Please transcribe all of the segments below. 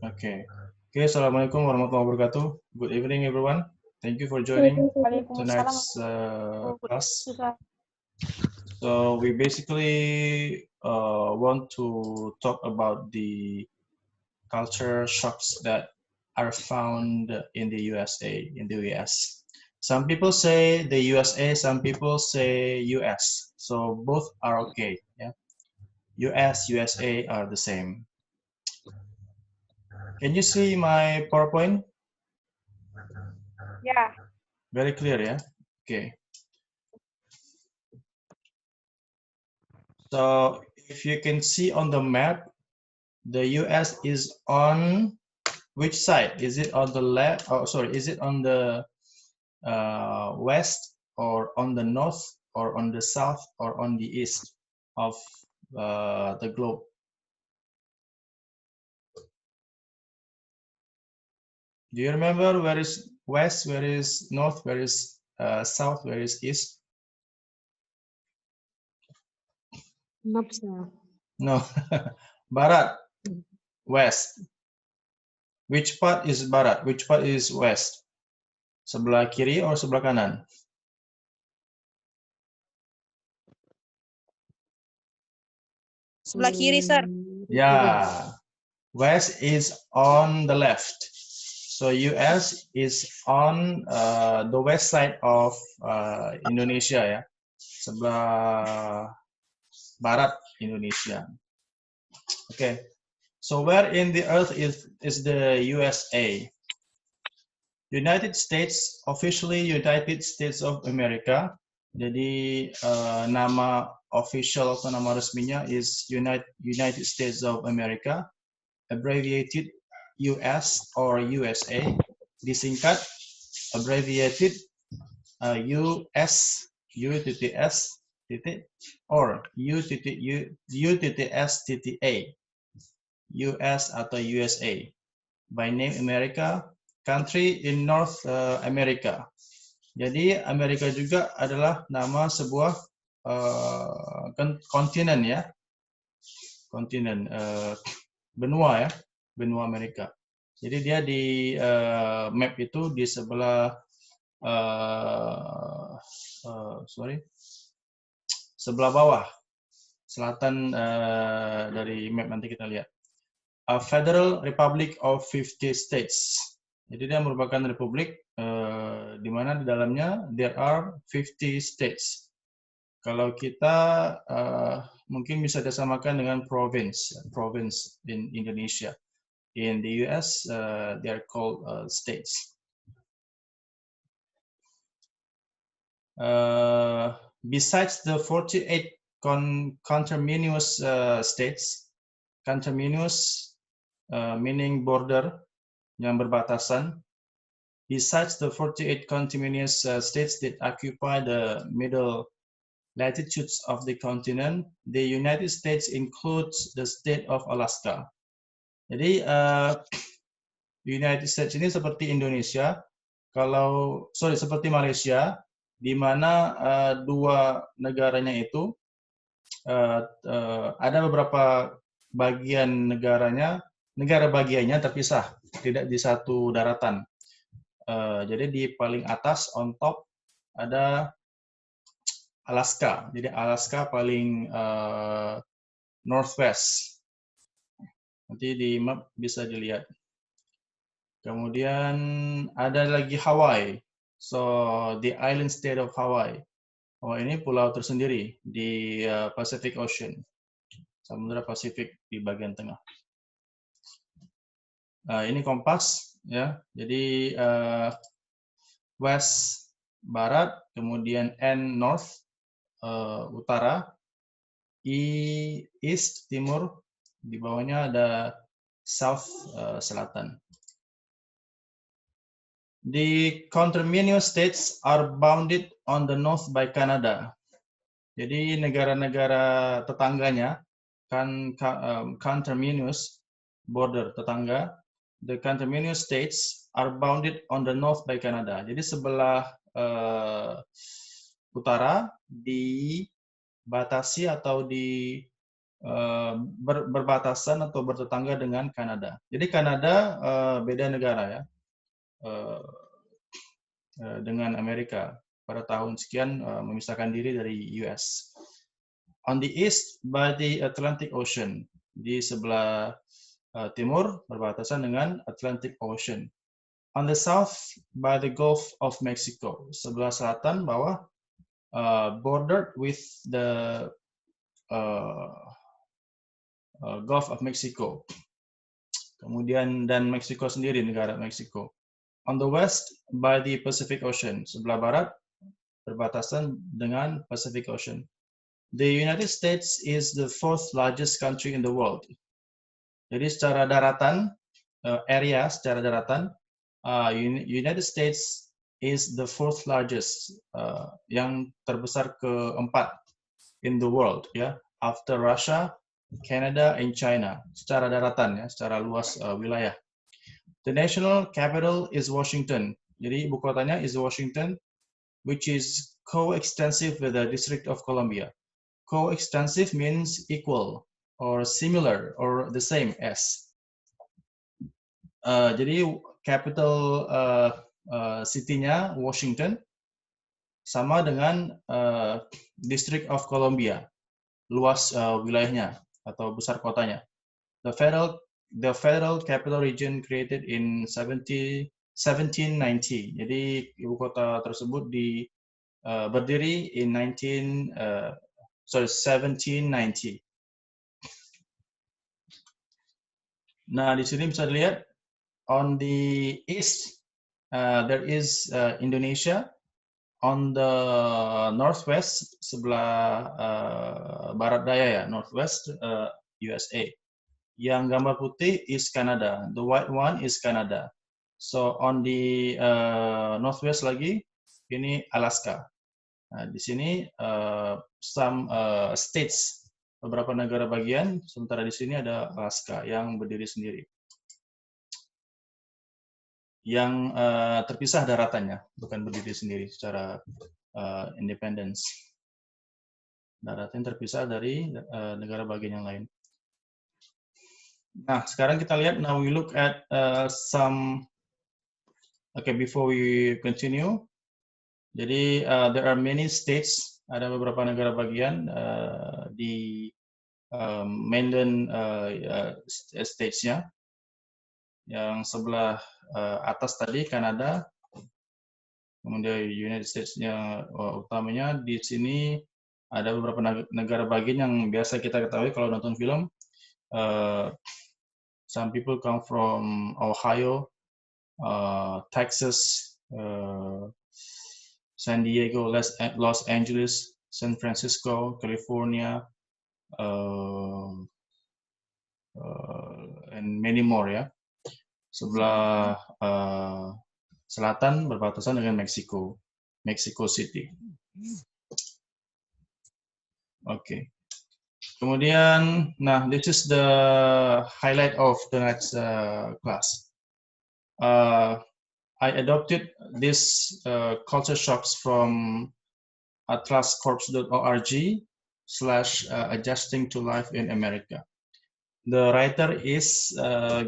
Okay. Okay, Assalamualaikum warahmatullahi wabarakatuh. Good evening, everyone. Thank you for joining Waalaikumsalam. tonight's class. So we basically want to talk about the culture shocks that are found in the USA, in the US. Some people say the USA, some people say US. So both are okay. Yeah, US, USA are the same. Can you see my PowerPoint? Yeah. Very clear, yeah? Okay. So if you can see on the map, the US is on which side? Is it on the left? Oh, sorry, is it on the west or on the north or on the south or on the east of the globe? Do you remember where is west, where is north, where is south, where is east? No, Barat, west. Which part is Barat? Which part is west? Sebelah kiri or sebelah kanan? Sebelah kiri, Sir. Yeah, west is on the left. So US is on the west side of Indonesia ya, sebelah barat Indonesia. Okay, so where in the earth is the USA? United States, officially United States of America. Jadi nama official atau nama resminya is United States of America, abbreviated US or USA, disingkat abbreviated US, U.S. or U.S.A, US atau USA. By name America, country in North America. Jadi Amerika juga adalah nama sebuah kontinen ya, kontinen benua ya, benua Amerika. Jadi dia di map itu di sebelah sebelah bawah selatan dari map, nanti kita lihat. A Federal Republic of 50 States. Jadi dia merupakan republik di mana di dalamnya there are 50 states. Kalau kita mungkin bisa disamakan dengan province in Indonesia. In the US, they are called states. Besides the 48 conterminous states, conterminous meaning border, yang berbatasan. Besides the 48 conterminous states that occupy the middle latitudes of the continent, the United States includes the state of Alaska. Jadi United States ini seperti Indonesia, seperti Malaysia, di mana dua negaranya itu ada beberapa bagian negara bagiannya terpisah, tidak di satu daratan. Jadi di paling atas on top ada Alaska. Jadi Alaska paling northwest. Nanti di map bisa dilihat. Kemudian ada lagi Hawaii. So the island state of Hawaii. Hawaii ini pulau tersendiri di Pacific Ocean. Samudra Pasifik di bagian tengah. Ini kompas ya. Jadi west barat, kemudian N north utara, E east timur, di bawahnya ada south selatan. The conterminous states are bounded on the north by Canada. Jadi negara-negara tetangganya kan conterminous border tetangga. The conterminous states are bounded on the north by Canada. Jadi sebelah utara dibatasi atau berbatasan atau bertetangga dengan Kanada. Jadi Kanada beda negara ya dengan Amerika. Pada tahun sekian memisahkan diri dari US. On the east by the Atlantic Ocean, di sebelah timur berbatasan dengan Atlantic Ocean. On the south by the Gulf of Mexico, sebelah selatan bawah bordered with the Gulf of Mexico. Kemudian dan Meksiko sendiri, negara Meksiko. On the west by the Pacific Ocean, sebelah barat berbatasan dengan Pacific Ocean. The United States is the fourth largest country in the world. Jadi secara daratan, area secara daratan, United States is the fourth largest, yang terbesar keempat in the world, ya, after Russia, Canada, and China. Secara daratan, ya, secara luas wilayah. The national capital is Washington. Jadi ibu kotanya is Washington, which is coextensive with the District of Columbia. Coextensive means equal or similar or the same as. Jadi capital city-nya Washington sama dengan District of Columbia, luas wilayahnya atau besar kotanya. The federal capital region created in 1790. Jadi ibu kota tersebut berdiri in 1790. Nah, di sini bisa dilihat on the east there is Indonesia, on the northwest sebelah barat daya ya, northwest USA. Yang gambar putih is Canada, the white one is Canada. So on the northwest lagi ini Alaska. Nah, di sini some states, beberapa negara bagian, sementara di sini ada Alaska yang berdiri sendiri. Yang terpisah daratannya, bukan berdiri sendiri secara independence. Daratnya terpisah dari negara bagian yang lain. Nah, sekarang kita lihat, now we look at before we continue. Jadi, there are many states, ada beberapa negara bagian di mainland states-nya. Yang sebelah atas tadi, Kanada, kemudian United States-nya utamanya. Di sini ada beberapa negara bagian yang biasa kita ketahui kalau nonton film. Some people come from Ohio, Texas, San Diego, Los Angeles, San Francisco, California, and many more ya. Sebelah selatan berbatasan dengan Meksiko, Mexico City. Oke. Kemudian, nah, this is the highlight of the next class. I adopted this culture shocks from atlascorps.org/adjusting to life in America. The writer is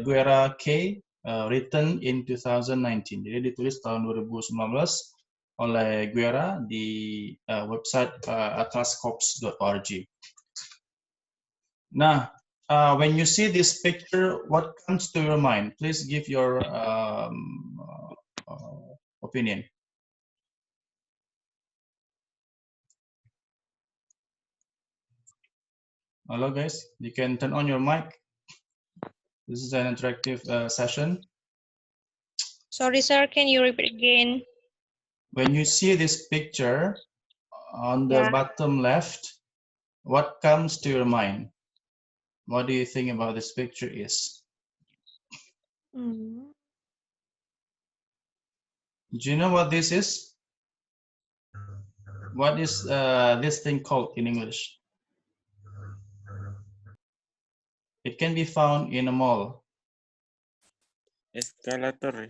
Guerra K, written in 2019. Jadi ditulis tahun 2019 oleh Guerra di website atlascorps.org. Nah, when you see this picture, what comes to your mind? Please give your opinion. Hello guys, you can turn on your mic. This is an interactive session. Sorry sir, can you repeat again? When you see this picture on the bottom left, what comes to your mind? What do you think about this picture is? Hmm. Do you know what this is? What is this thing called in English? It can be found in a mall. Escalator.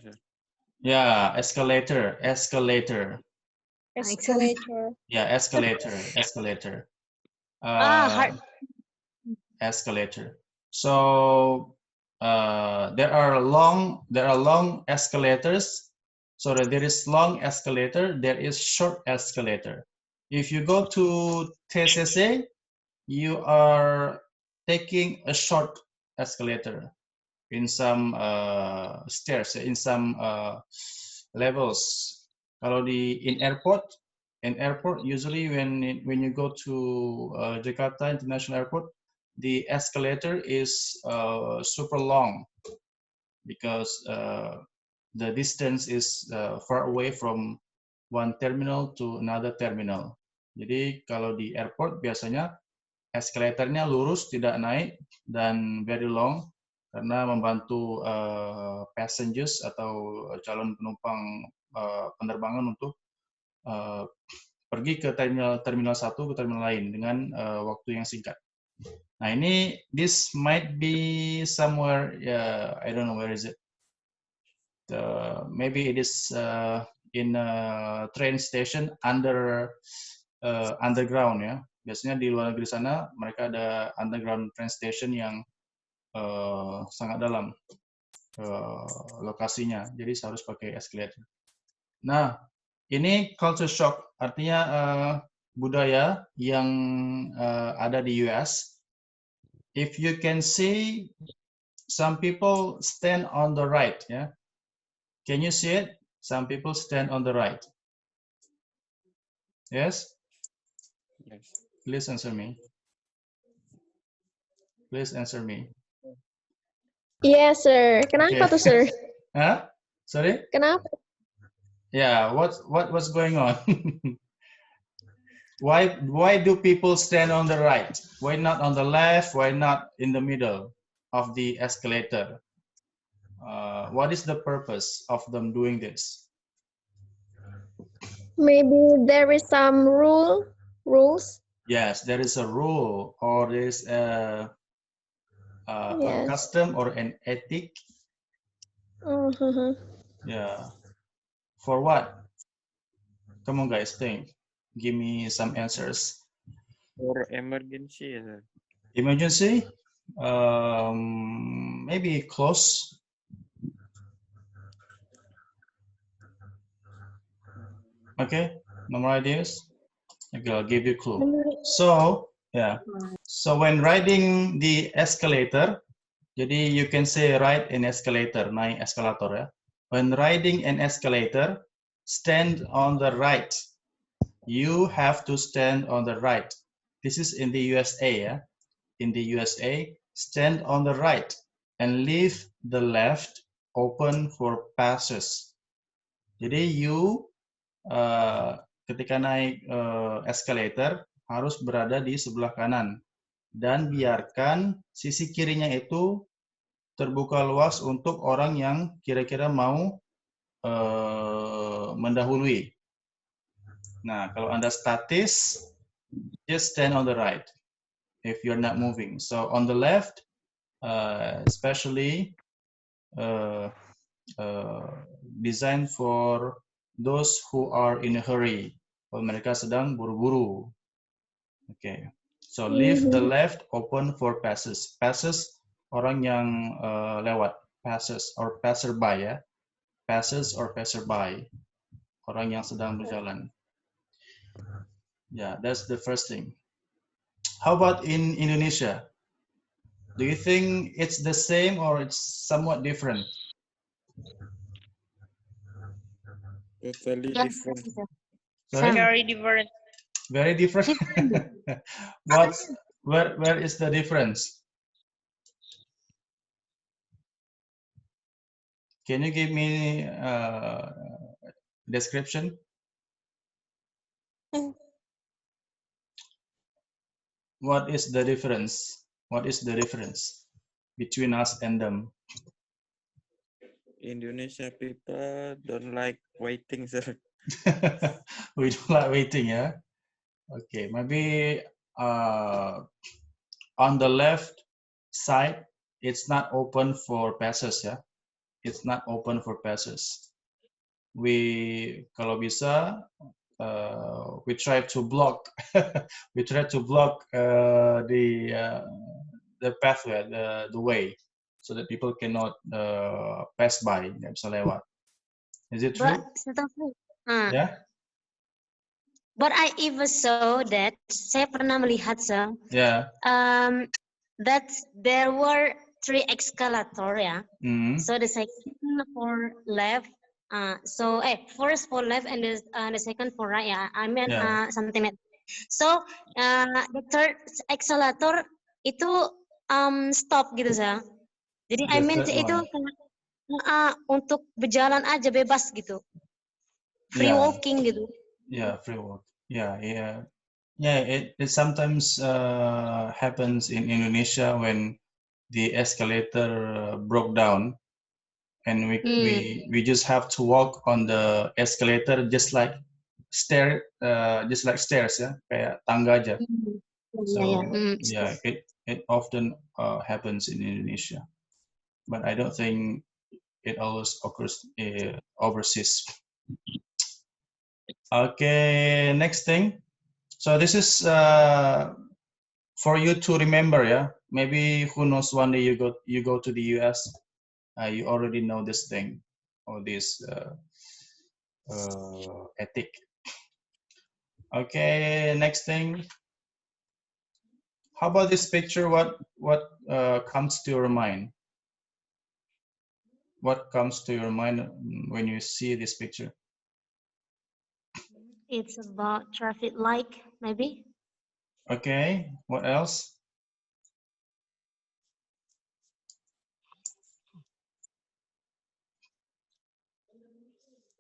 Yeah, escalator. Escalator. Yeah, escalator. Hard. escalator. So there are long escalators. So there is long escalator, there is short escalator. If you go to TCC, you are taking a short escalator in some stairs, in some levels. Kalau in airport usually when you go to Jakarta International Airport, the escalator is super long because the distance is far away from one terminal to another terminal. Jadi kalau di airport biasanya eskalatornya lurus, tidak naik, dan very long karena membantu passengers atau calon penumpang penerbangan untuk pergi ke terminal satu ke terminal lain dengan waktu yang singkat. Nah ini this might be somewhere, I don't know where is it. Maybe it is in a train station underground ya. Biasanya di luar negeri sana mereka ada underground train station yang sangat dalam lokasinya. Jadi harus pakai escalator. Nah, ini culture shock, artinya budaya yang ada di US. If you can see, some people stand on the right, ya. Can you see it? Some people stand on the right. Yes? Yes. Please answer me. Please answer me. Yes, sir. Kenapa tuh, sir? Huh? Sorry? Kenapa? Yeah, what's going on? Why do people stand on the right? Why not on the left? Why not in the middle of the escalator? What is the purpose of them doing this? Maybe there is some rules. Yes, there is a rule or there is a Yes. custom or an ethic. Yeah. For what? Come on, guys, think. Give me some answers. For emergency, sir. Emergency? Maybe close. Okay, no more ideas? Okay, I'll give you a clue. So, yeah. So when riding the escalator, jadi you can say ride an escalator, naik eskalator ya. When riding an escalator, stand on the right. You have to stand on the right. This is in the USA ya. In the USA, stand on the right and leave the left open for passers. Jadi you ketika naik escalator harus berada di sebelah kanan dan biarkan sisi kirinya itu terbuka luas untuk orang yang kira-kira mau mendahului. Nah, kalau Anda statis, just stand on the right if you're not moving. So on the left, especially designed for those who are in a hurry. Kalau mereka sedang buru-buru. Okay. So leave the left open for passers. Passers, orang yang lewat. Passers or passerby ya. Passers or passerby. Orang yang sedang berjalan. Yeah, that's the first thing. How about in Indonesia? Do you think it's the same or it's somewhat different? Totally different. Sorry? Very different. Very different. Where is the difference? Can you give me a description? What is the difference? What is the difference between us and them? Indonesia people don't like waiting, sir. We don't like waiting, yeah? Okay, maybe on the left side, it's not open for passers, yeah? It's not open for passers. Kalau bisa, we try to block, we try to block the pathway, the way, so that people cannot pass by, nggak bisa lewat. Is it true? But Yeah. but I even saw that saya pernah melihat Yeah. that there were 3 escalator ya. Mm. So the second for left, first for left and the second for right. Yeah, I meant Yeah. something like. So the third escalator itu stop gitu sa. Jadi I The meant third itu one. untuk berjalan aja bebas gitu, free Yeah. walking gitu. Yeah, free walk. Yeah, yeah. Yeah, it sometimes happens in Indonesia when the escalator broke down, and we just have to walk on the escalator just like stairs ya, kayak tangga aja. So yeah, it often happens in Indonesia, but I don't think it always occurs overseas. Okay, next thing. So this is for you to remember, yeah. Maybe who knows, one day you go to the US, you already know this thing or this ethic. Okay, next thing. How about this picture? What comes to your mind? What comes to your mind when you see this picture? It's about traffic light, maybe. Okay, what else?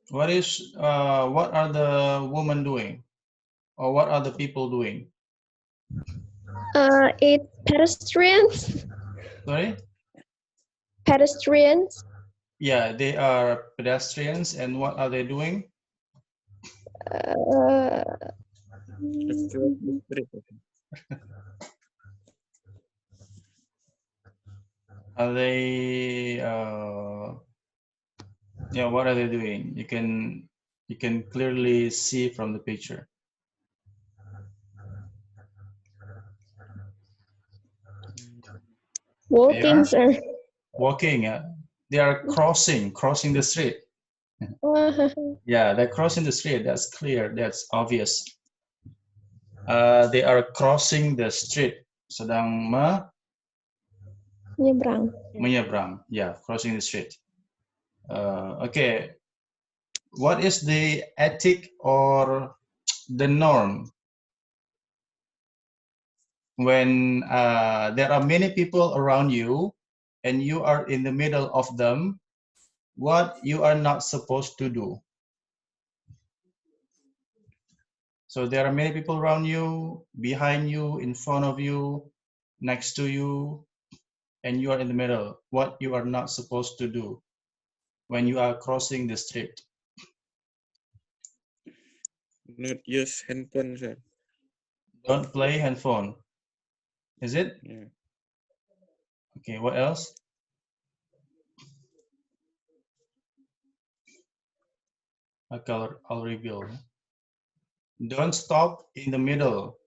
What are the women doing, or what are the people doing? It's pedestrians. Sorry? Pedestrians. Yeah, they are pedestrians, and what are they doing? Are they yeah, what are they doing? You can clearly see from the picture. Walking, sir. Walking, yeah. They are crossing the street. Yeah, they're crossing the street. That's clear. That's obvious. They are crossing the street. Sedang menyeberang. Yeah, crossing the street. Okay. What is the ethic or the norm when there are many people around you and you are in the middle of them? What you are not supposed to do? So there are many people around you, behind you, in front of you, next to you, and you are in the middle. What you are not supposed to do when you are crossing the street? Not use handphone, sir. Don't play handphone. Is it? Yeah. Okay, what else? I'll reveal. Don't stop in the middle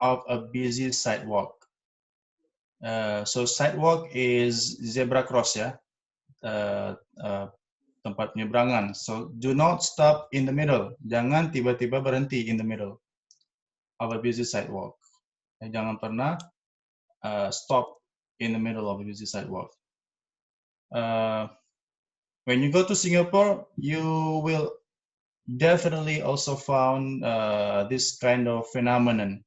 of a busy sidewalk. So sidewalk is zebra cross ya, tempat penyeberangan. So do not stop in the middle. Jangan tiba-tiba berhenti in the middle of a busy sidewalk. Jangan pernah stop in the middle of a busy sidewalk. When you go to Singapore, you will definitely also found this kind of phenomenon.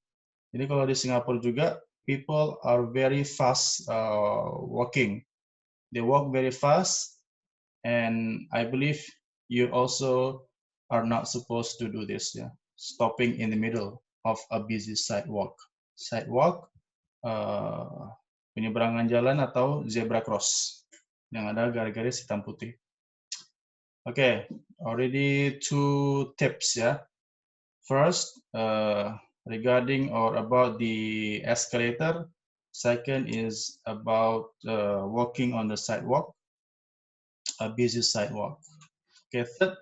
Jadi kalau di Singapura juga, people are very fast walking. They walk very fast, and I believe you also are not supposed to do this, ya. Stopping in the middle of a busy sidewalk. Sidewalk, penyeberangan jalan atau zebra cross yang ada garis-garis hitam putih. Okay, already 2 tips, ya. First, regarding or about the escalator. Second is about walking on the sidewalk, a busy sidewalk. Okay, third,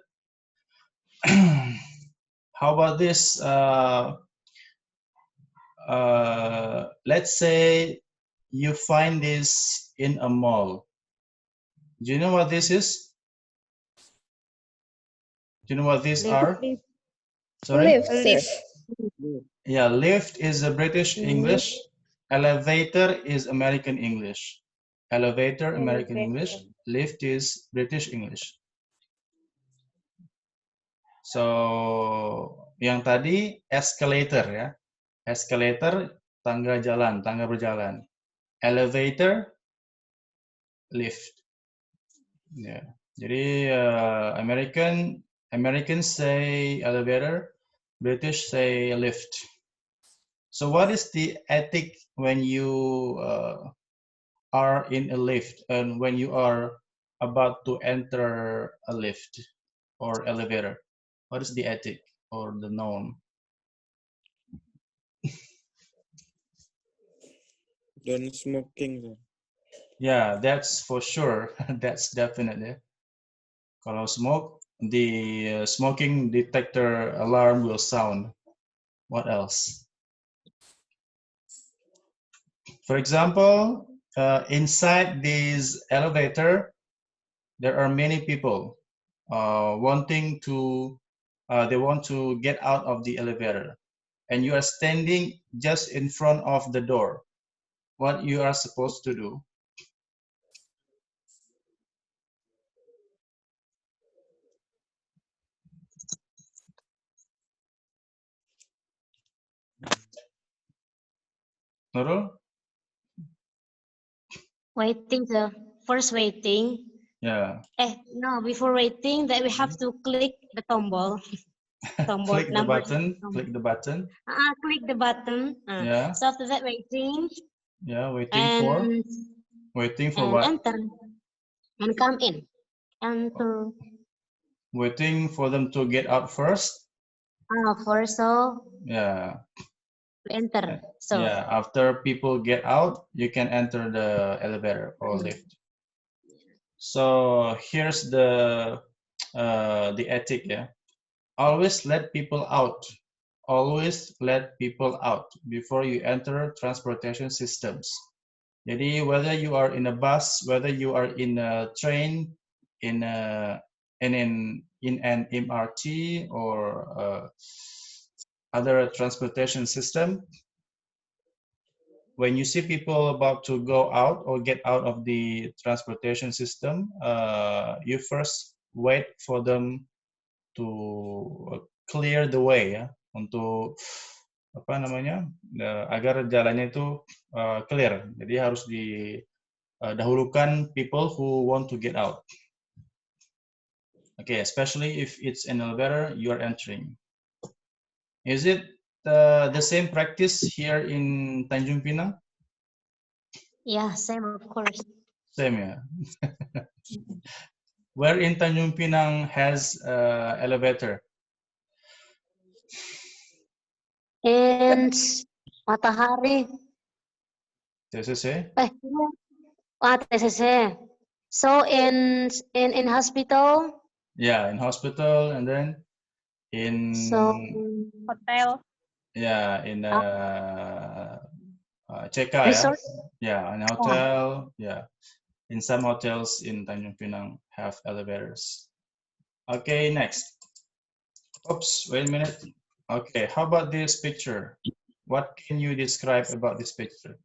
how about this? Let's say you find this in a mall. Do you know what this is? Do you know what these Lift. are? Sorry? Lift, sir. Lift. Yeah, lift is a British Lift. English. Elevator is American English. Elevator, American English. Lift is British English. So, yang tadi escalator ya. Escalator, tangga jalan, tangga berjalan. Elevator, lift. Ya. Jadi Americans say elevator, British say lift. So what is the ethic when you are in a lift and when you are about to enter a lift or elevator? What is the ethic or the norm? Don't smoking, sir. Yeah, that's for sure. That's definitely. Kalau smoke, the smoking detector alarm will sound. What else? For example, inside this elevator, there are many people wanting to, they want to get out of the elevator, and you are standing just in front of the door. What you are supposed to do? Nurul? Waiting, sir. First waiting. Yeah. No, before waiting, that we have to click the tombol. Tombol Click the number. button. Click the button. Click the button. Yeah. So after that, waiting Yeah. Waiting and for what? enter and come in. Enter. Waiting for them to get out first. First, so Yeah. enter. So Yeah. After people get out, you can enter the elevator or lift. So here's the ethic. Yeah. Always let people out. Always let people out before you enter transportation systems. Jadi whether you are in a bus, whether you are in a train, in an MRT or other transportation system, when you see people about to go out or get out of the transportation system, you first wait for them to clear the way ya, untuk apa namanya, agar jalannya itu clear. Jadi harus didahulukan people who want to get out. Okay, especially if it's an elevator you are entering. Is it the same practice here in Tanjung Pinang? yeah, same of course. Same, yeah. Where in Tanjung Pinang has elevator? And Matahari. TCC? TCC. So in hospital. Yeah, in hospital and then in Hotel. yeah, in CK ya. Resort. Yeah, in hotel. Yeah, in some hotels in Tanjung Pinang have elevators. Okay, next. Oops, wait a minute. Okay, how about this picture? What can you describe about this picture?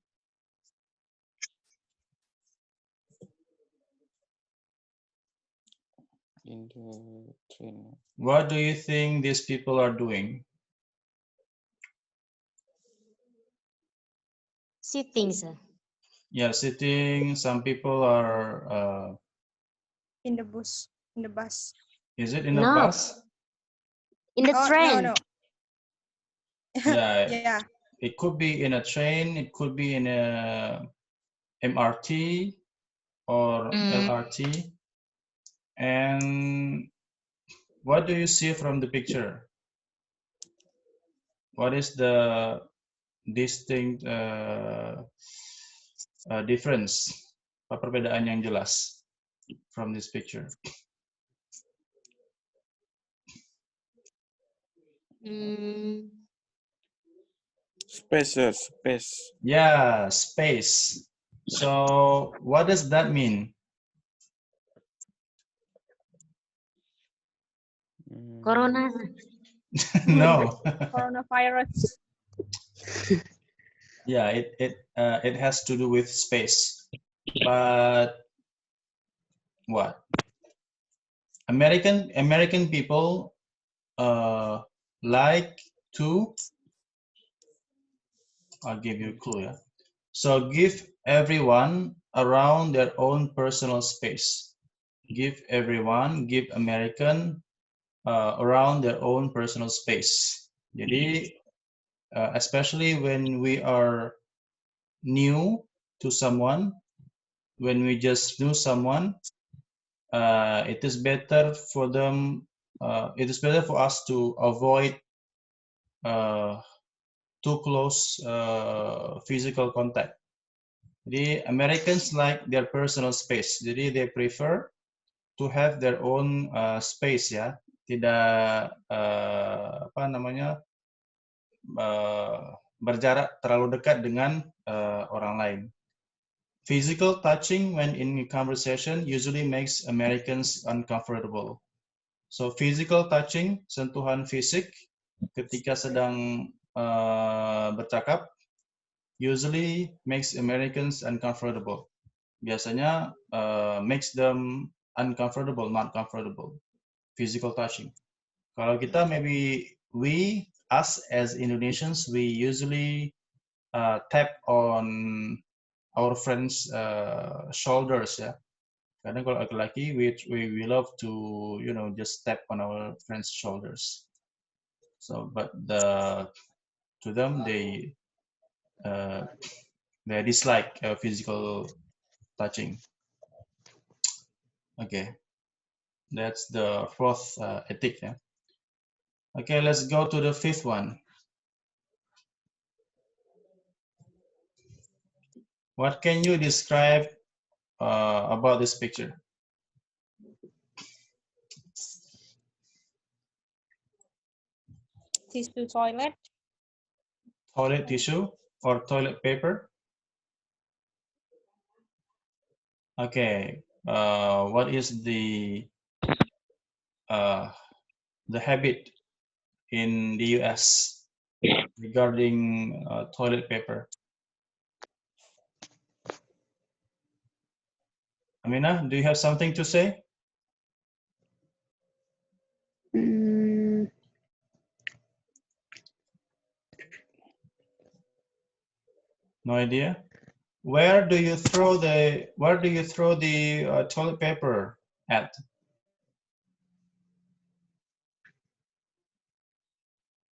In the train. What do you think these people are doing? Sitting, sir. Yeah, sitting. Some people are. In the bus. In the bus. Is it in a No. bus? In the train. No. Yeah. Yeah. It could be in a train. It could be in a MRT or LRT. And what do you see from the picture? What is the distinct difference? Apa perbedaan yang jelas from this picture? Space, sir. Space. Yeah, space. So what does that mean? Corona. No. Coronavirus. Yeah, it has to do with space. But what? American people like to. I'll give you a clue. Yeah. So give everyone around their own personal space. Give American around their own personal space. Jadi, especially when we are new to someone, when we just knew someone, it is better for them. It is better for us to avoid too close physical contact. Jadi Americans like their personal space. Jadi they prefer to have their own space ya, tidak apa namanya berjarak terlalu dekat dengan orang lain. Physical touching when in conversation usually makes Americans uncomfortable. So physical touching, sentuhan fisik ketika sedang bercakap usually makes Americans uncomfortable. Biasanya makes them uncomfortable, not comfortable. Physical touching. Kalau kita maybe us as Indonesians, we usually tap on our friends' shoulders ya. Kadang kalau laki-laki, we love to just tap on our friends' shoulders. So, but to them they dislike physical touching. Okay, that's the fourth ethic. Yeah. Okay, let's go to the fifth one. What can you describe about this picture? Tissue toilet. Toilet tissue or toilet paper? Okay. What is the habit in the US regarding toilet paper? Amina, do you have something to say? No idea. Where do you throw the toilet paper at?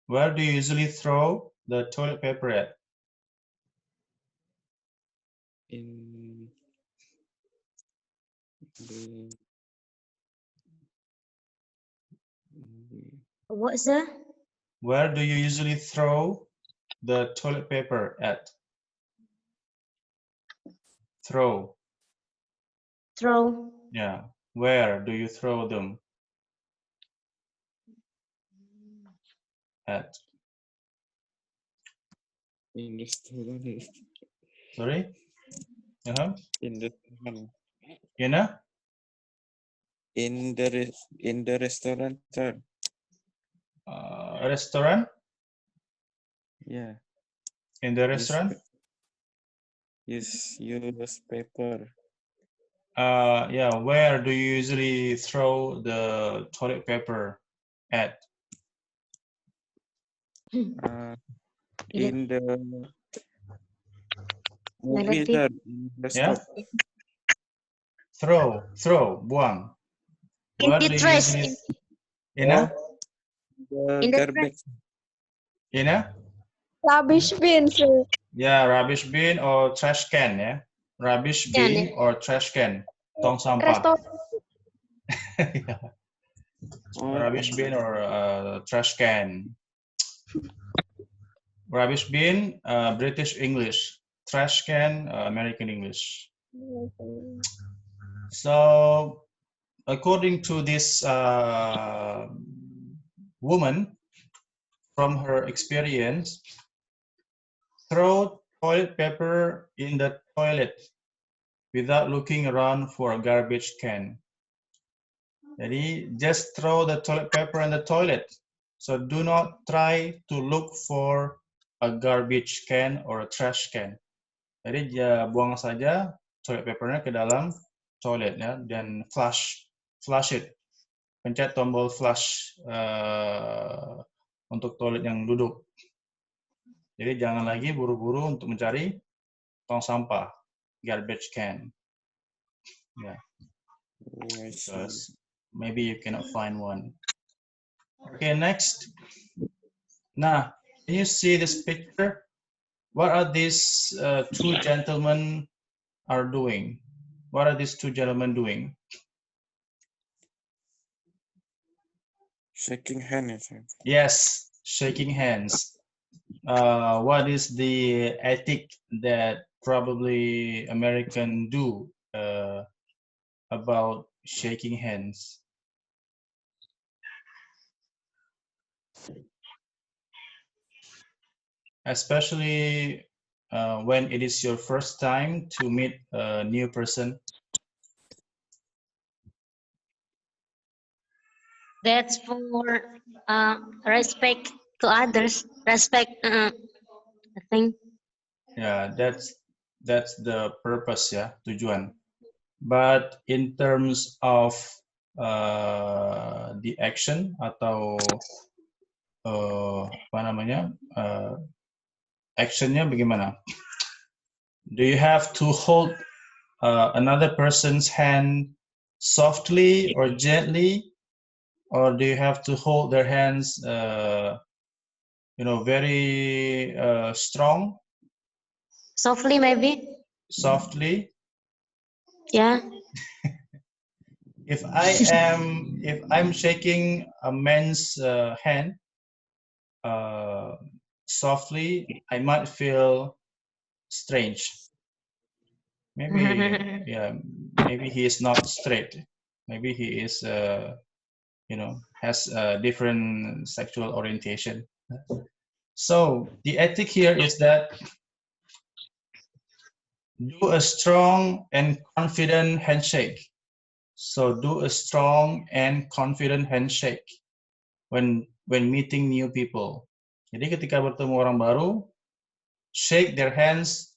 Where do you usually throw the toilet paper at? In the What's that? Where do you usually throw the toilet paper at? Throw. Throw. Yeah. Where do you throw them at? in the restaurant. Sorry? In the restaurant. Yena? In the restaurant, sir. Restaurant? Yeah. In the restaurant? Use paper. Yeah. Where do you usually throw the toilet paper at? In the movie, Negative. sir. Yeah. Throw, buang. In Where the do you trash. usually? Yena? In the garbage. Yena? Rubbish bin, sir. Yeah, rubbish bin or trash can ya. Rubbish Can, bin or trash can. Tong sampah. Restoran. Rubbish bin or trash can. Rubbish bin, British English. Trash can, American English. So, according to this woman, from her experience, throw toilet paper in the toilet without looking around for a garbage can. Jadi, just throw the toilet paper in the toilet. So do not try to look for a garbage can or a trash can. Jadi buang saja toilet papernya ke dalam toilet ya, dan flush it. Pencet tombol flush untuk toilet yang duduk. Jadi jangan lagi buru-buru untuk mencari tong sampah, garbage can. Yeah. I see. Because maybe you cannot find one. Okay, next. Now, can you see this picture? What are these two gentlemen are doing? What are these two gentlemen doing? Shaking hands. Yes, shaking hands. What is the ethic that probably American do about shaking hands? Especially when it is your first time to meet a new person. That's for respect to others. Respect, I think. Yeah, that's the purpose ya, tujuan. But in terms of the action atau apa namanya, actionnya bagaimana? Do you have to hold another person's hand softly or gently, or do you have to hold their hands, very strong? Softly, maybe. Softly. Yeah. If I'm shaking a man's hand softly, I might feel strange. Maybe maybe he is not straight. Maybe he is has a different sexual orientation. So the ethic here is that do a strong and confident handshake. So do a strong and confident handshake when meeting new people. Jadi ketika bertemu orang baru, shake their hands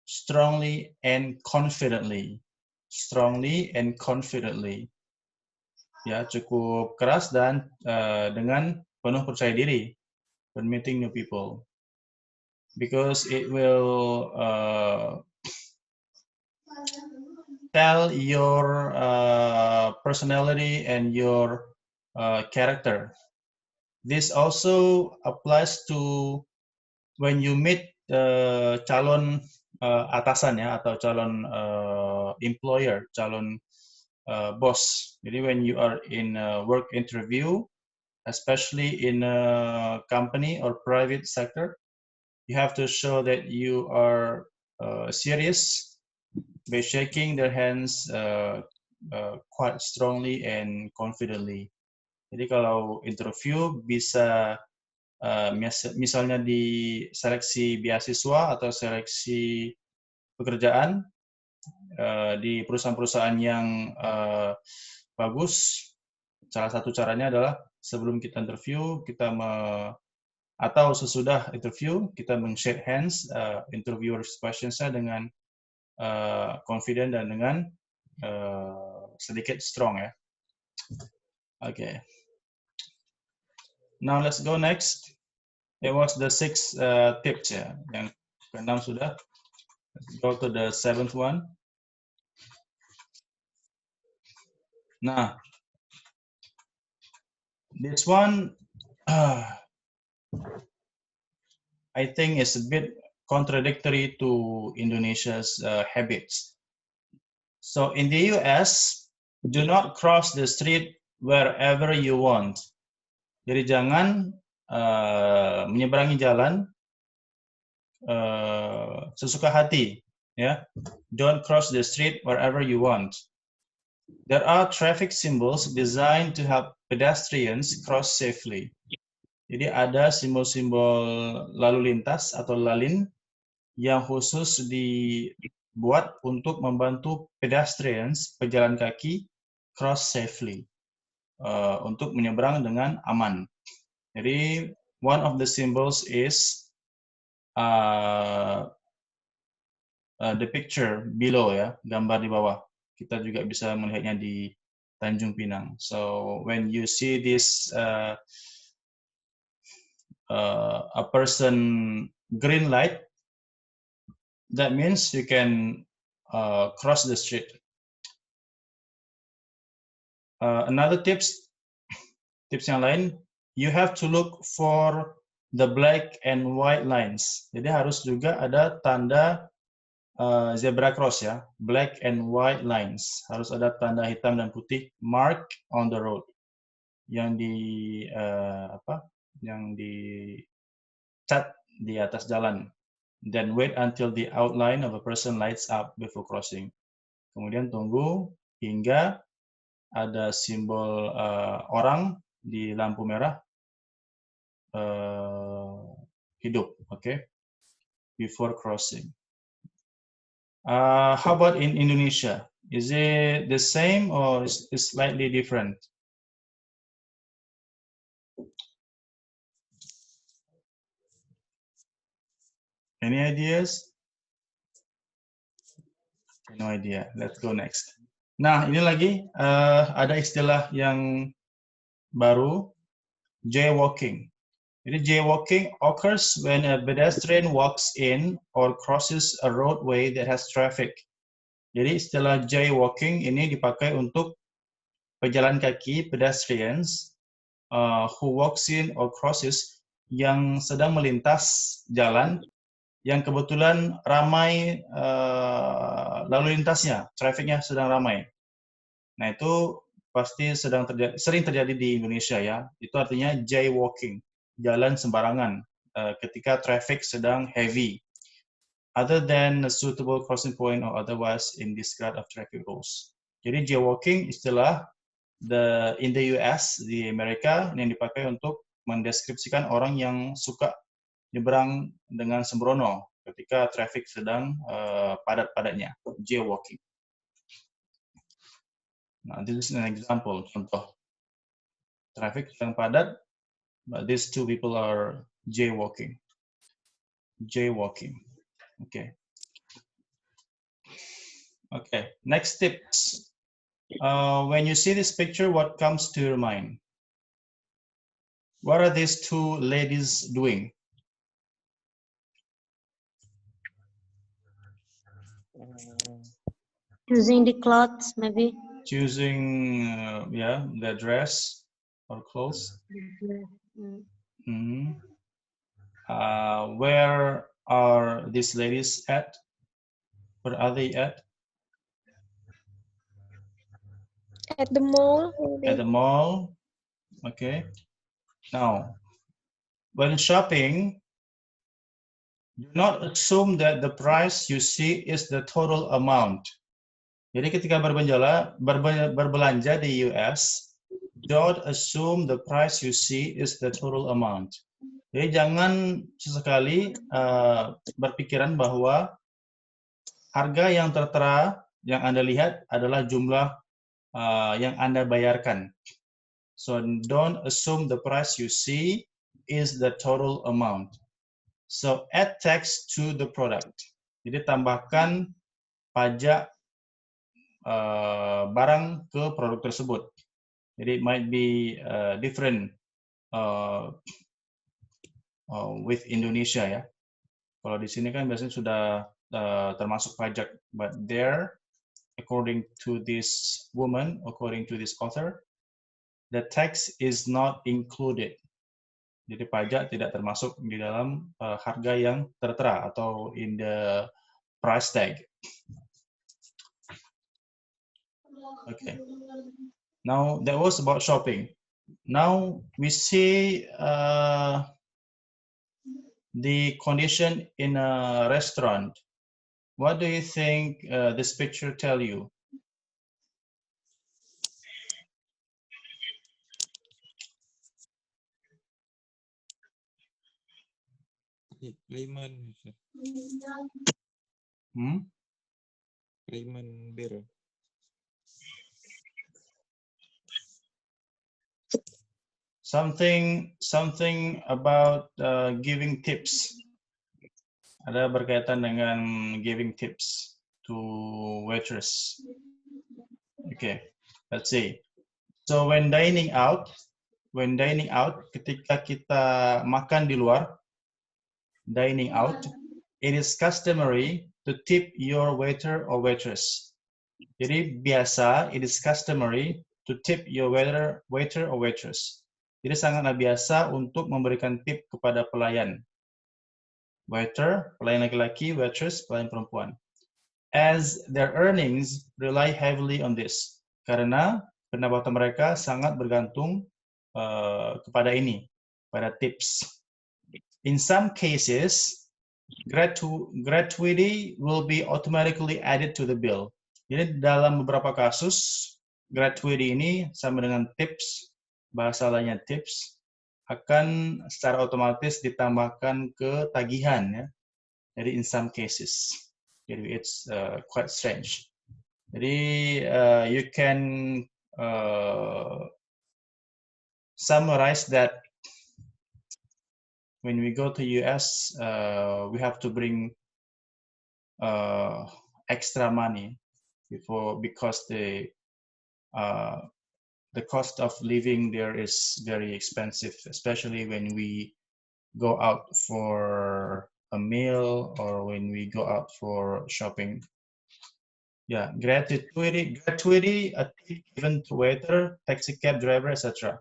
strongly and confidently. Strongly and confidently. Ya, cukup keras dan dengan penuh percaya diri when meeting new people. Because it will tell your personality and your character. This also applies to when you meet calon atasan ya, atau calon employer, calon boss. Jadi when you are in a work interview, especially in a company or private sector, you have to show that you are serious by shaking their hands quite strongly and confidently. Jadi kalau interview bisa misalnya di seleksi beasiswa atau seleksi pekerjaan di perusahaan-perusahaan yang bagus, salah satu caranya adalah sebelum kita interview, atau sesudah interview, kita shake hands, interviewers questions-nya dengan confident dan dengan sedikit strong ya. Okay. Now let's go next. It was the 6 tips ya. Yang ke-6 sudah. Let's go to the 7th one. Nah, this one I think is a bit contradictory to Indonesia's habits. So in the US, do not cross the street wherever you want. Jadi jangan menyeberangi jalan sesuka hati, ya. Don't cross the street wherever you want. There are traffic symbols designed to help pedestrians cross safely. Jadi ada simbol-simbol lalu lintas atau lalin yang khusus buat untuk membantu pedestrians, pejalan kaki, cross safely, untuk menyeberang dengan aman. Jadi one of the symbols is the picture below ya, gambar di bawah. Kita juga bisa melihatnya di Tanjung Pinang. So when you see this a person green light, that means you can cross the street. Another tips yang lain, you have to look for the black and white lines. Jadi harus juga ada tanda zebra cross ya, black and white lines. Harus ada tanda hitam dan putih mark on the road yang cat di atas jalan. Then wait until the outline of a person lights up before crossing. Kemudian tunggu hingga ada simbol orang di lampu merah hidup, okay, before crossing. How about in Indonesia? Is it the same or is it slightly different? Any ideas? No idea. Let's go next. Nah, ini lagi ada istilah yang baru, jaywalking. Jadi jaywalking occurs when a pedestrian walks in or crosses a roadway that has traffic. Jadi istilah jaywalking ini dipakai untuk pejalan kaki, pedestrians, who walks in or crosses, yang sedang melintas jalan yang kebetulan ramai lalu lintasnya, trafficnya sedang ramai. Nah itu pasti sering terjadi di Indonesia ya. Itu artinya jaywalking, jalan sembarangan ketika traffic sedang heavy, other than a suitable crossing point or otherwise in disregard of traffic rules. Jadi jaywalking istilah in the US, di Amerika, yang dipakai untuk mendeskripsikan orang yang suka nyebrang dengan sembrono ketika traffic sedang padat-padatnya, jaywalking. Nah, this is an example, contoh. Traffic sedang padat, but these two people are jaywalking. Jaywalking. Okay. Okay, next tips. When you see this picture, what comes to your mind? What are these two ladies doing? Choosing the clothes, maybe. Choosing, yeah, the dress or clothes. Mm-hmm. Where are these ladies at? Where are they at? At the mall. Maybe. At the mall. Okay. Now, when shopping, do not assume that the price you see is the total amount. Jadi ketika berbelanja di US, don't assume the price you see is the total amount. Jadi jangan sesekali berpikiran bahwa harga yang tertera yang Anda lihat adalah jumlah yang Anda bayarkan. So don't assume the price you see is the total amount. So add tax to the product. Jadi tambahkan pajak barang ke produk tersebut. Jadi it might be different with Indonesia ya. Kalau di sini kan biasanya sudah termasuk pajak, but there, according to this woman, according to this author, the tax is not included. Jadi pajak tidak termasuk di dalam harga yang tertera atau in the price tag. Okay. Now that was about shopping. Now we see the condition in a restaurant. What do you think this picture tell you? Lemon. Hmm? Payment bill. Something about giving tips. Ada berkaitan dengan giving tips to waitress. Okay, let's see. So when dining out, ketika kita makan di luar, dining out, it is customary to tip your waiter or waitress. Jadi biasa, it is customary to tip your waiter or waitress. Jadi sangatlah biasa untuk memberikan tip kepada pelayan. Waiter, pelayan laki-laki, waitress, pelayan perempuan. As their earnings rely heavily on this. Karena pendapatan mereka sangat bergantung kepada ini, pada tips. In some cases, gratuity will be automatically added to the bill. Jadi dalam beberapa kasus, gratuity ini sama dengan tips, bahasa lainnya tips, akan secara otomatis ditambahkan ke tagihan, ya. Jadi in some cases, jadi it's quite strange. Jadi you can summarize that when we go to US, we have to bring extra money because the cost of living there is very expensive, especially when we go out for a meal or when we go out for shopping. Yeah, gratuity, a tip given to waiter, taxi cab driver, etc.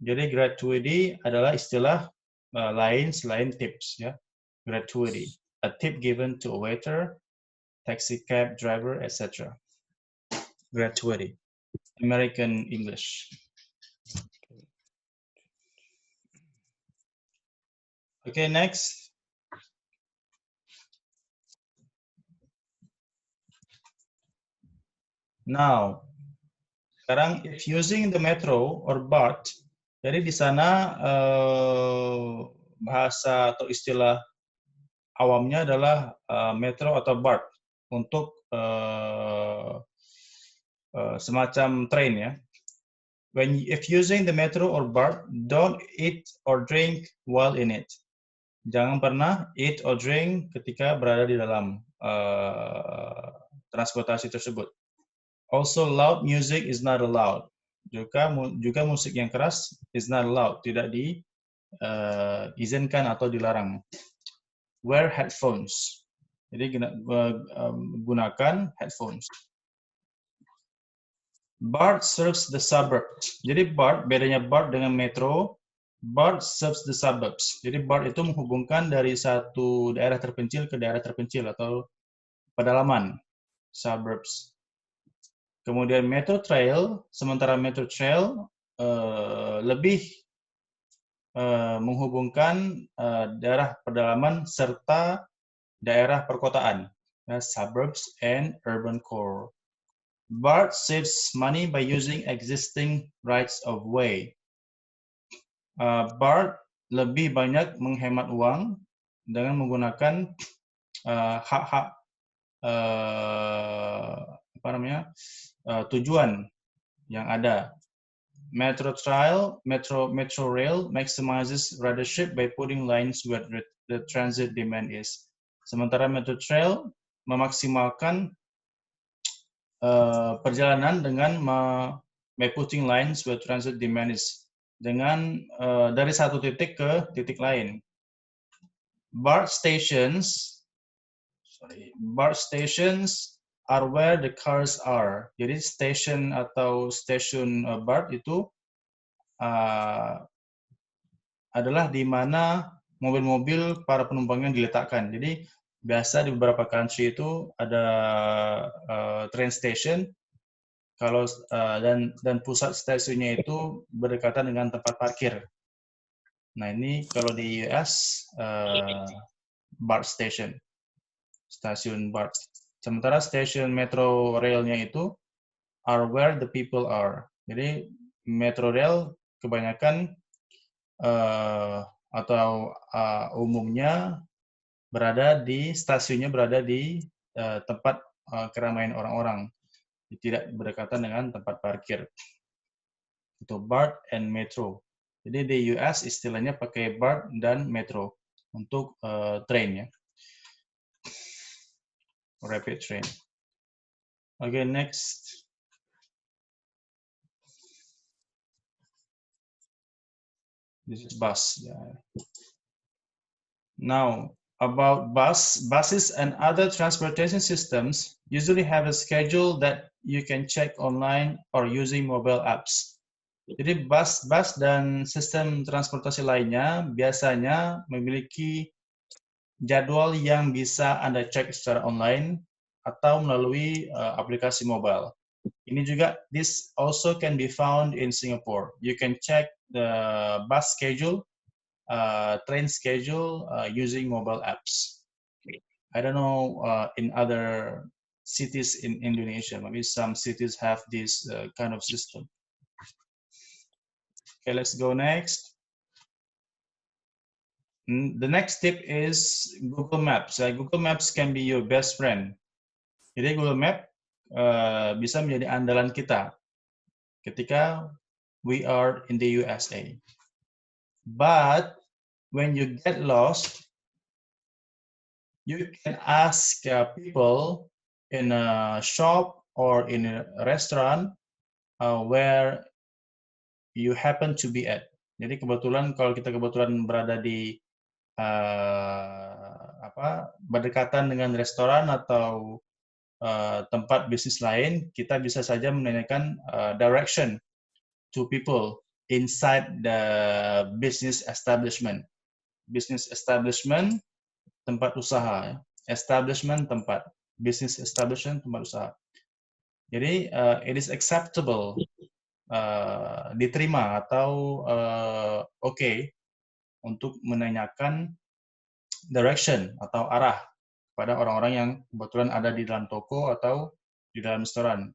Jadi gratuity adalah istilah lain selain tips, ya. Gratuity, a tip given to a waiter, taxi cab driver, etc. Gratuity, American English. Okay, next. Now, sekarang if using the metro or BART, jadi di sana bahasa atau istilah awamnya adalah metro atau BART untuk semacam train, ya. If using the metro or BART, don't eat or drink while in it. Jangan pernah eat or drink ketika berada di dalam transportasi tersebut. Also, loud music is not allowed. Juga musik yang keras is not allowed, tidak diizinkan atau dilarang. Wear headphones. Jadi gunakan headphones. BART serves the suburbs. Jadi bedanya BART dengan metro, BART serves the suburbs. Jadi BART itu menghubungkan dari satu daerah terpencil ke daerah terpencil atau pedalaman, suburbs. Kemudian Metro Trail, sementara Metro Trail lebih menghubungkan daerah pedalaman serta daerah perkotaan, suburbs and urban core. BART saves money by using existing rights of way. BART lebih banyak menghemat uang dengan menggunakan hak-hak tujuan yang ada. Metro Rail maximizes ridership by putting lines where the transit demand is. Sementara Metro Trail memaksimalkan perjalanan dengan by putting lines where transit demand is, dengan dari satu titik ke titik lain. BART stations are where the cars are. Jadi station atau stasiun BART itu adalah di mana mobil-mobil para penumpangnya diletakkan. Jadi biasa di beberapa country itu ada train station, kalau dan pusat stasiunnya itu berdekatan dengan tempat parkir. Nah ini kalau di US BART station, stasiun BART. Sementara stasiun Metro Rail-nya itu are where the people are. Jadi Metro Rail kebanyakan atau umumnya stasiunnya berada di tempat keramaian orang-orang, tidak berdekatan dengan tempat parkir. Itu BART and metro. Jadi di US istilahnya pakai BART dan metro untuk train ya, rapid train. Okay, next. This is bus. Yeah. Now, about buses and other transportation systems usually have a schedule that you can check online or using mobile apps. Jadi bus dan sistem transportasi lainnya biasanya memiliki jadwal yang bisa Anda cek secara online atau melalui aplikasi mobile. Ini juga, this also can be found in Singapore. You can check the bus schedule, train schedule using mobile apps. I don't know in other cities in Indonesia. Maybe some cities have this kind of system. Okay, let's go next. The next tip is Google Maps. Google Maps can be your best friend. Jadi Google Map bisa menjadi andalan kita ketika we are in the USA. But when you get lost, you can ask people in a shop or in a restaurant where you happen to be at. Jadi kebetulan kalau kita kebetulan berada di berdekatan dengan restoran atau tempat bisnis lain, kita bisa saja menanyakan direction to people inside the business establishment. Business establishment, tempat usaha. Establishment, tempat. Business establishment, tempat usaha. Jadi, it is acceptable, diterima atau okay untuk menanyakan direction atau arah pada orang-orang yang kebetulan ada di dalam toko atau di dalam restoran.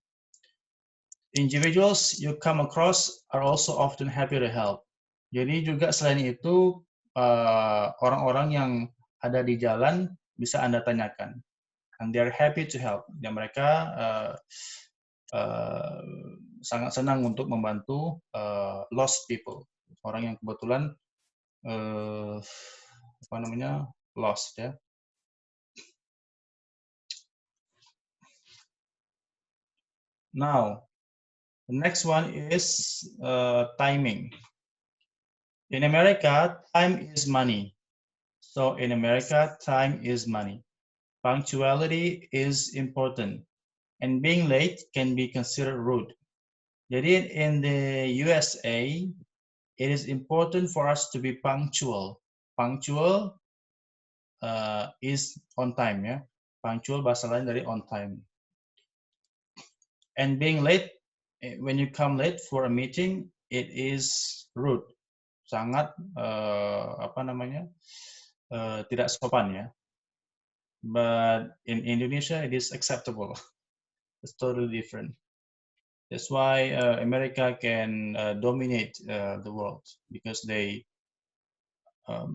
Individuals you come across are also often happy to help. Jadi juga selain itu, orang-orang yang ada di jalan bisa Anda tanyakan. And they are happy to help. Dan mereka sangat senang untuk membantu lost people. Orang yang kebetulan lost ya. Now, the next one is timing. In America, time is money. So in America, time is money. Punctuality is important, and being late can be considered rude. Jadi in the USA, it is important for us to be punctual. Punctual is on time ya. Punctual bahasa lain dari on time. And being late, when you come late for a meeting, it is rude. Sangat tidak sopan ya. But in Indonesia, it is acceptable. It's totally different. That's why America can dominate the world, because they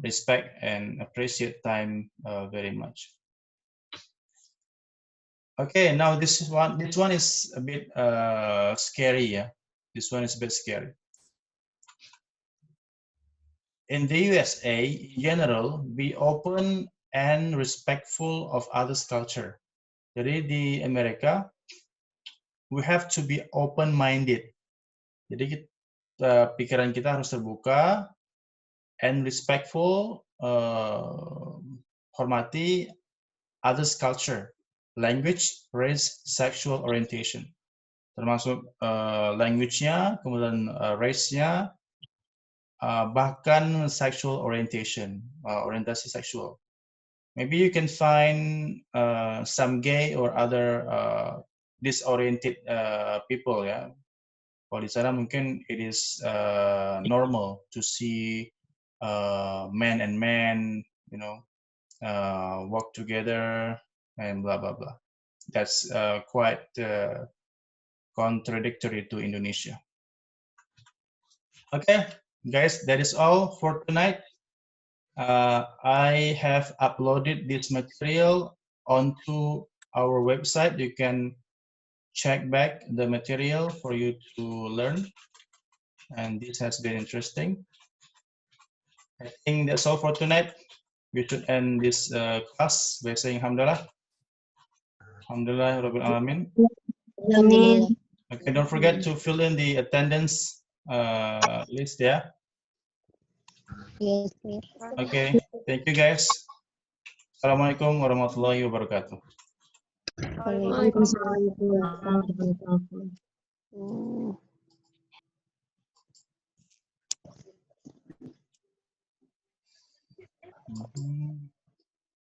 respect and appreciate time very much. Okay, now this one is a bit scary. Yeah, this one is a bit scary. In the USA, in general, be open and respectful of others' culture. Jadi di Amerika, we have to be open-minded. Jadi pikiran kita harus terbuka and respectful, hormati others' culture. Language, race, sexual orientation, termasuk language-nya, kemudian race-nya, bahkan sexual orientation, orientasi seksual. Maybe you can find some gay or other disoriented people ya. Kalau di sana mungkin it is normal to see men and men, you know, work together and blah blah blah. That's quite contradictory to Indonesia. Okay, guys, that is all for tonight. I have uploaded this material onto our website. You can check back the material for you to learn. And this has been interesting. I think that's all for tonight. We should end this class by saying Alhamdulillah. Alhamdulillah Rabbil Alamin. Amin. Okay, don't forget to fill in the attendance list, yeah? Yes, sir. Okay, thank you guys. Assalamualaikum warahmatullahi wabarakatuh. Waalaikumsalam warahmatullahi wabarakatuh. Mhm.